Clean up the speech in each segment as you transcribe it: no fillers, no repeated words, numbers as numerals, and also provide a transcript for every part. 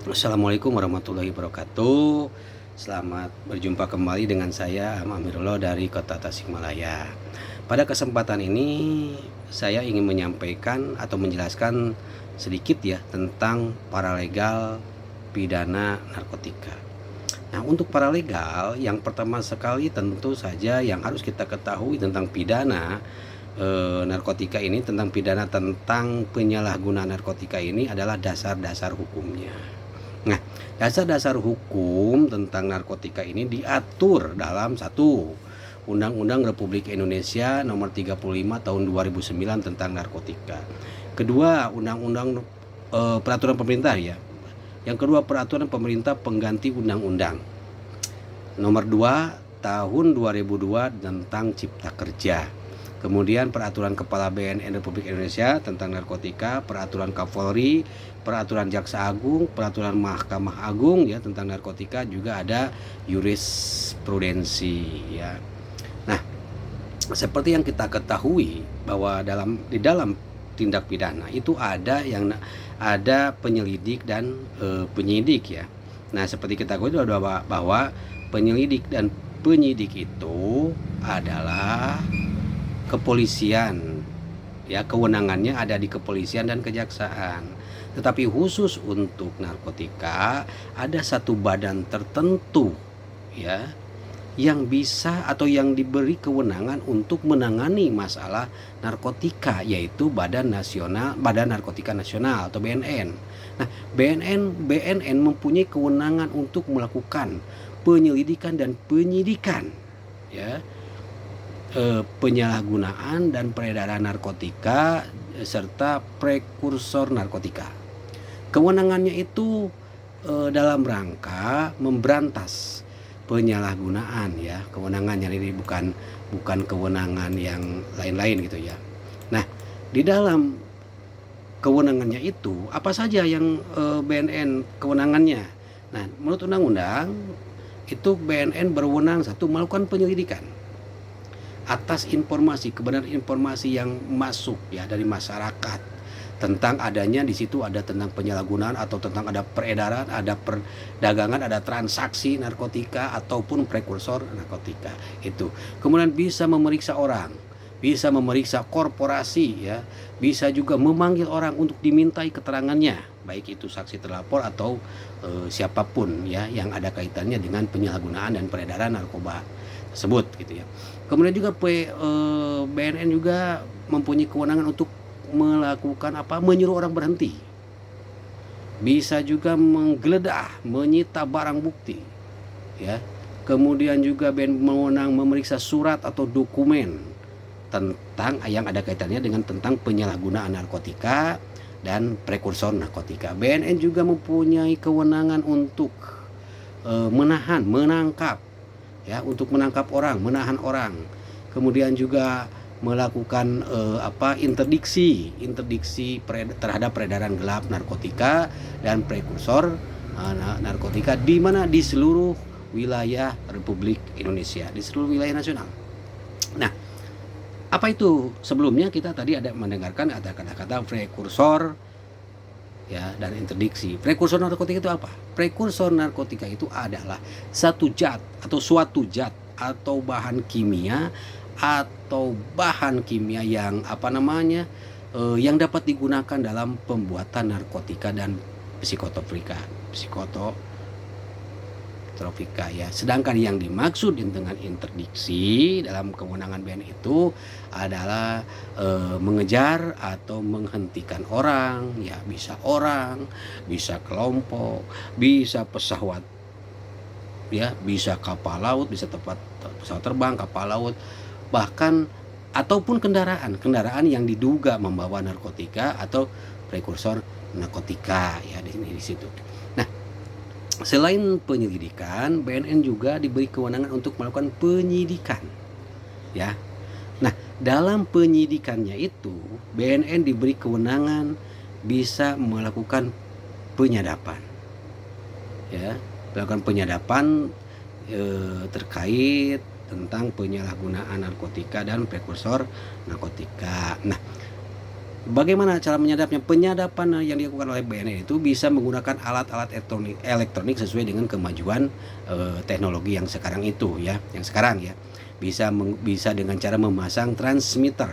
Assalamualaikum warahmatullahi wabarakatuh. Selamat berjumpa kembali dengan saya Amirullah dari Kota Tasikmalaya. Pada kesempatan ini saya ingin menyampaikan atau menjelaskan sedikit ya tentang paralegal pidana narkotika. Nah, untuk paralegal yang pertama sekali tentu saja yang harus kita ketahui tentang pidana narkotika ini, tentang pidana tentang penyalahgunaan narkotika ini adalah dasar-dasar hukumnya. Nah, dasar-dasar hukum tentang narkotika ini diatur dalam satu Undang-Undang Republik Indonesia Nomor 35 Tahun 2009 tentang narkotika. Kedua, Undang-Undang Peraturan Pemerintah ya. Yang kedua, Peraturan Pemerintah Pengganti Undang-Undang Nomor 2 Tahun 2002 tentang Cipta Kerja. Kemudian Peraturan Kepala BNN Republik Indonesia tentang narkotika, Peraturan Kapolri, Peraturan Jaksa Agung, Peraturan Mahkamah Agung ya tentang narkotika, juga ada jurisprudensi ya. Nah, seperti yang kita ketahui bahwa di dalam tindak pidana itu ada penyelidik dan penyidik ya. Nah, seperti kita ketahui bahwa penyelidik dan penyidik itu adalah kepolisian ya, kewenangannya ada di kepolisian dan kejaksaan. Tetapi khusus untuk narkotika ada satu badan tertentu ya yang bisa atau yang diberi kewenangan untuk menangani masalah narkotika, yaitu Badan Narkotika Nasional atau BNN. Nah, BNN mempunyai kewenangan untuk melakukan penyelidikan dan penyidikan ya, penyalahgunaan dan peredaran narkotika serta prekursor narkotika. Kewenangannya itu dalam rangka memberantas penyalahgunaan ya. Kewenangannya ini bukan kewenangan yang lain-lain gitu ya. Nah, di dalam kewenangannya itu apa saja yang BNN kewenangannya? Nah, menurut undang-undang itu BNN berwenang satu, melakukan penyelidikan atas kebenaran informasi yang masuk ya dari masyarakat tentang adanya di situ ada tentang penyalahgunaan atau tentang ada peredaran, ada perdagangan, ada transaksi narkotika ataupun prekursor narkotika itu. Kemudian bisa memeriksa orang, bisa memeriksa korporasi ya, bisa juga memanggil orang untuk dimintai keterangannya, baik itu saksi terlapor atau siapapun ya yang ada kaitannya dengan penyalahgunaan dan peredaran narkoba tersebut gitu ya. Kemudian juga BNN juga mempunyai kewenangan untuk melakukan menyuruh orang berhenti. Bisa juga menggeledah, menyita barang bukti ya. Kemudian juga BNN mewenang memeriksa surat atau dokumen tentang yang ada kaitannya dengan tentang penyalahgunaan narkotika dan prekursor narkotika. BNN juga mempunyai kewenangan untuk menangkap ya, untuk menangkap orang, menahan orang. Kemudian juga melakukan interdiksi terhadap peredaran gelap narkotika dan prekursor narkotika di mana di seluruh wilayah Republik Indonesia, di seluruh wilayah nasional. Nah, apa itu? Sebelumnya kita tadi ada mendengarkan ada kata-kata prekursor ya dan interdiksi. Prekursor narkotika itu apa? Prekursor narkotika itu adalah suatu zat atau bahan kimia yang yang dapat digunakan dalam pembuatan narkotika dan psikotropika ya. Sedangkan yang dimaksud dengan interdiksi dalam kewenangan BNN itu adalah mengejar atau menghentikan orang ya, bisa orang, bisa kelompok, bisa pesawat ya, bisa kapal laut, bisa pesawat terbang, kapal laut, bahkan ataupun kendaraan yang diduga membawa narkotika atau prekursor narkotika ya di situ. Nah, selain penyelidikan, BNN juga diberi kewenangan untuk melakukan penyidikan ya. Nah, dalam penyidikannya itu BNN diberi kewenangan bisa melakukan penyadapan ya, melakukan penyadapan terkait tentang penyalahgunaan narkotika dan prekursor narkotika. Nah, Bagaimana cara menyadapnya? Penyadapan yang dilakukan oleh BNN itu bisa menggunakan alat-alat elektronik sesuai dengan kemajuan teknologi yang sekarang itu ya, yang sekarang ya. Bisa dengan cara memasang transmitter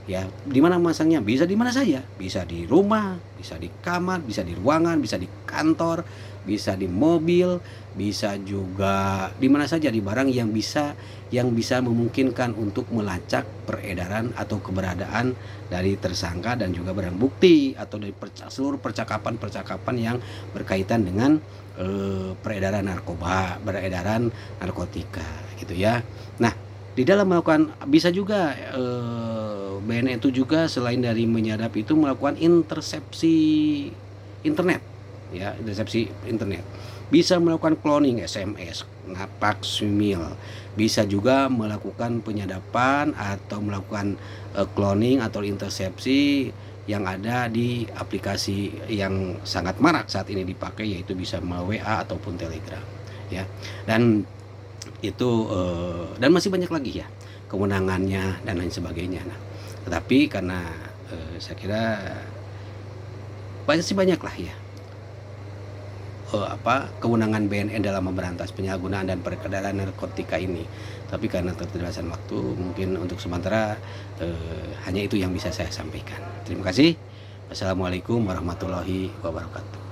ya. Di mana memasangnya? Bisa di mana saja, bisa di rumah, bisa di kamar, bisa di ruangan, bisa di kantor, bisa di mobil, bisa juga di mana saja, di barang yang bisa memungkinkan untuk melacak peredaran atau keberadaan dari tersangka dan juga barang bukti atau dari seluruh percakapan-percakapan yang berkaitan dengan peredaran narkoba, beredaran narkotika gitu ya. Nah, di dalam melakukan bisa juga BNN itu juga selain dari menyadap itu melakukan intersepsi internet ya, intersepsi internet. Bisa melakukan cloning SMS, napak simil. Bisa juga melakukan penyadapan atau melakukan cloning atau intersepsi yang ada di aplikasi yang sangat marak saat ini dipakai, yaitu bisa melalui WA ataupun Telegram ya. Dan itu dan masih banyak lagi ya kewenangannya dan lain sebagainya. Nah, tetapi karena saya kira banyak lah ya kewenangan BNN dalam memberantas penyalahgunaan dan peredaran narkotika ini. Tapi karena keterbatasan waktu, mungkin untuk sementara hanya itu yang bisa saya sampaikan. Terima kasih. Wassalamualaikum warahmatullahi wabarakatuh.